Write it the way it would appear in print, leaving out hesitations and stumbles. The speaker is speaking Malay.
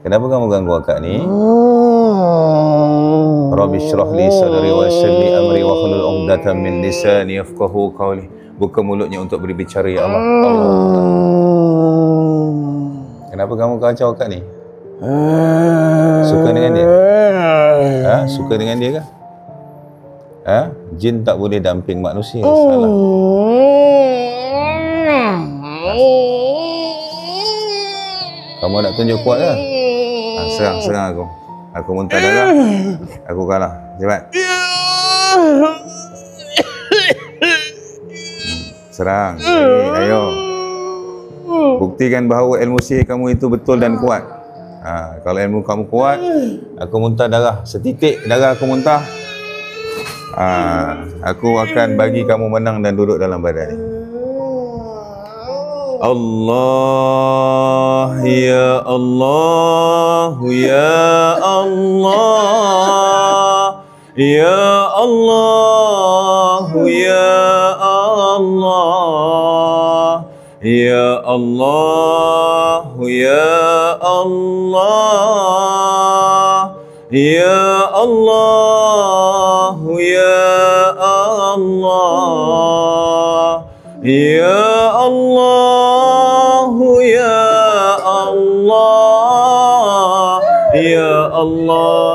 Kenapa kamu ganggu akak ni? Rabbi syrah li sadri wa yassir li amri wa hlul 'uqdatam min lisani yafqahu qawli. Buka mulutnya untuk berbicara, ya Allah. Kenapa kamu kacau akak ni? Suka dengan dia? Suka dengan dia ke? Jin tak boleh damping manusia. Salah. Kamu nak tunjuk kuat ke? Serang aku. Aku muntah darah. Aku kalah. Cepat. Serang. Ayo. Buktikan bahawa ilmu sihir kamu itu betul dan kuat. Kalau ilmu kamu kuat, aku muntah darah. Setitik darah aku muntah. Aku akan bagi kamu menang dan duduk dalam badan ni. Allah, ya Allah, ya Allah, ya Allah, ya Allah, ya Allah, ya Allah, ya Allah, ya Allah, ya Allah, ya Allah, ya Allah.